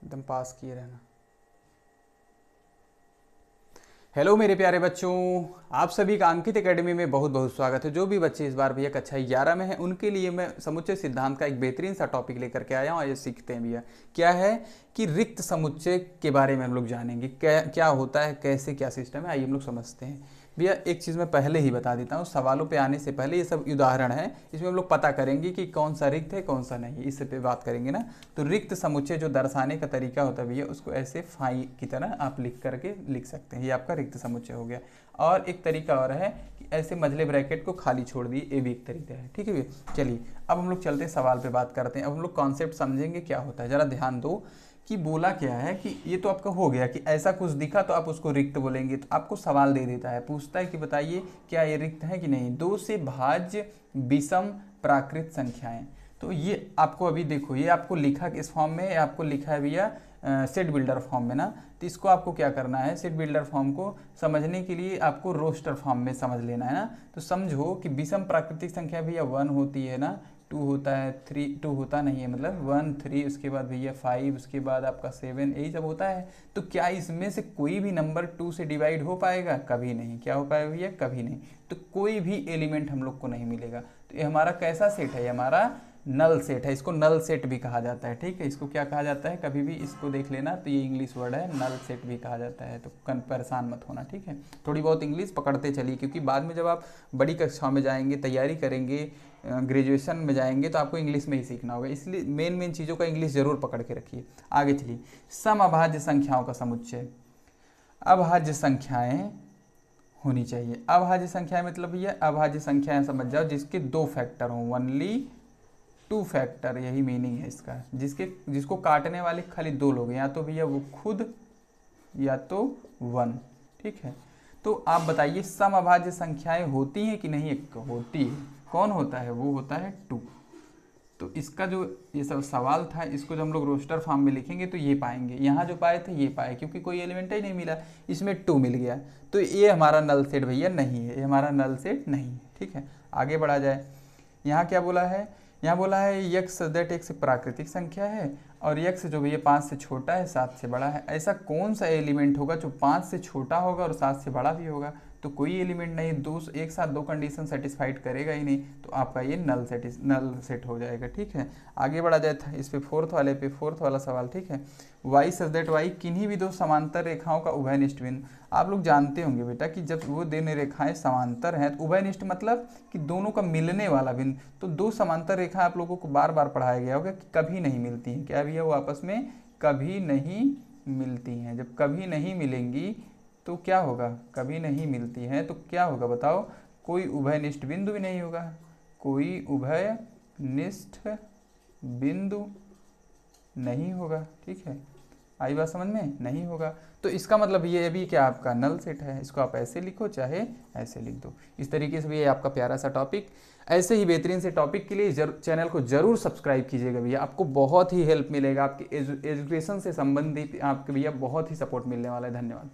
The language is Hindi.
एकदम पास किए रहना। हेलो मेरे प्यारे बच्चों, आप सभी का अंकित एकेडमी में बहुत बहुत स्वागत है। जो भी बच्चे इस बार भैया कक्षा 11 में हैं उनके लिए मैं समुच्चय सिद्धांत का एक बेहतरीन सा टॉपिक लेकर के आया हूँ। ये सीखते हैं भैया क्या है कि रिक्त समुच्चय के बारे में हम लोग जानेंगे, क्या क्या होता है, कैसे क्या सिस्टम है, आइए हम लोग समझते हैं। भैया एक चीज़ मैं पहले ही बता देता हूँ, सवालों पे आने से पहले ये सब उदाहरण है, इसमें हम लोग पता करेंगे कि कौन सा रिक्त है कौन सा नहीं, इस पे बात करेंगे ना। तो रिक्त समुच्चय जो दर्शाने का तरीका होता है भैया, उसको ऐसे फाई की तरह आप लिख करके लिख सकते हैं, ये आपका रिक्त समुच्चय हो गया। और एक तरीका और है कि ऐसे मझले ब्रैकेट को खाली छोड़ दिए, ये भी एक तरीका है। ठीक है भैया, चलिए अब हम लोग चलते हैं सवाल पे बात करते हैं। अब हम लोग कॉन्सेप्ट समझेंगे क्या होता है, जरा ध्यान दो कि बोला क्या है कि ये तो आपका हो गया कि ऐसा कुछ दिखा तो आप उसको रिक्त बोलेंगे। तो आपको सवाल दे देता है, पूछता है कि बताइए क्या ये रिक्त है कि नहीं। दो से भाज्य विषम प्राकृत संख्याएं, तो ये आपको अभी देखो, ये आपको लिखा किस फॉर्म में है, आपको लिखा है भैया सेट बिल्डर फॉर्म में ना। तो इसको आपको क्या करना है, सेट बिल्डर फॉर्म को समझने के लिए आपको रोस्टर फॉर्म में समझ लेना है ना। तो समझो कि विषम प्राकृतिक संख्या भैया 1 होती है ना, 2 होता है, 3 2 होता नहीं है, मतलब 1 3, उसके बाद भैया 5, उसके बाद आपका 7, यही सब होता है। तो क्या इसमें से कोई भी नंबर 2 से डिवाइड हो पाएगा? कभी नहीं। क्या हो पाएगा भैया? कभी नहीं। तो कोई भी एलिमेंट हम लोग को नहीं मिलेगा। तो ये हमारा कैसा सेट है? ये हमारा नल सेट है, इसको नल सेट भी कहा जाता है। ठीक है, इसको क्या कहा जाता है, कभी भी इसको देख लेना, तो ये इंग्लिश वर्ड है, नल सेट भी कहा जाता है। तो परेशान मत होना, ठीक है। थोड़ी बहुत इंग्लिश पकड़ते चलिए, क्योंकि बाद में जब आप बड़ी कक्षाओं में जाएंगे, तैयारी करेंगे, ग्रेजुएशन में जाएंगे, तो आपको इंग्लिश में ही सीखना होगा। इसलिए मेन मेन चीज़ों का इंग्लिश जरूर पकड़ के रखिए। आगे चलिए, समअभाज्य संख्याओं का समुच्चय। अभाज्य संख्याएं होनी चाहिए। अभाज्य संख्याएं मतलब ये अभाज्य संख्याएं समझ जाओ जिसके 2 फैक्टर हों, ओनली 2 फैक्टर, यही मीनिंग है इसका। जिसको काटने वाले खाली 2 लोग, या तो भैया वो खुद या तो 1। ठीक है, तो आप बताइए समअभाज्य संख्याएं होती हैं कि नहीं? होती है। कौन होता है? वो होता है 2। तो इसका जो ये सब सवाल था, इसको जब हम लोग रोस्टर फॉर्म में लिखेंगे तो ये पाएंगे, यहाँ जो पाए थे ये पाए, क्योंकि कोई एलिमेंट ही नहीं मिला, इसमें 2 मिल गया। तो ये हमारा नल सेट भैया नहीं है, ये हमारा नल सेट नहीं है। ठीक है, आगे बढ़ा जाए। यहाँ क्या बोला है? यहाँ बोला है यक्स दैट एक्स प्राकृतिक संख्या है, और यक्स जो भैया 5 से छोटा है 7 से बड़ा है। ऐसा कौन सा एलिमेंट होगा जो 5 से छोटा होगा और 7 से बड़ा भी होगा? तो कोई एलिमेंट नहीं, दो एक साथ 2 कंडीशन सेटिस्फाइड करेगा ही नहीं, तो आपका ये नल सेट हो जाएगा। ठीक है, आगे बढ़ा जाए था इस पे, फोर्थ वाला सवाल। ठीक है, वाई सच दैट वाई किन्हीं भी 2 समांतर रेखाओं का उभयनिष्ठ बिंदु। आप लोग जानते होंगे बेटा कि जब वो दोनों रेखाएं समांतर हैं तो उभयनिष्ठ मतलब कि दोनों का मिलने वाला बिंदु। तो 2 समांतर रेखा आप लोगों को बार बार पढ़ाया गया होगा कि कभी नहीं मिलती हैं। क्या भैया? वो आपस में कभी नहीं मिलती हैं। जब कभी नहीं मिलेंगी तो क्या होगा? कभी नहीं मिलती हैं तो क्या होगा बताओ? कोई उभयनिष्ठ बिंदु भी नहीं होगा, कोई उभयनिष्ठ बिंदु नहीं होगा। ठीक है, आई बात समझ में? नहीं होगा। तो इसका मतलब ये भी क्या आपका नल सेट है। इसको आप ऐसे लिखो चाहे ऐसे लिख दो। इस तरीके से भी ये आपका प्यारा सा टॉपिक। ऐसे ही बेहतरीन से टॉपिक के लिए चैनल को जरूर सब्सक्राइब कीजिएगा भैया, आपको बहुत ही हेल्प मिलेगा, आपके एजुकेशन से संबंधित आपके भैया बहुत ही सपोर्ट मिलने वाला है। धन्यवाद।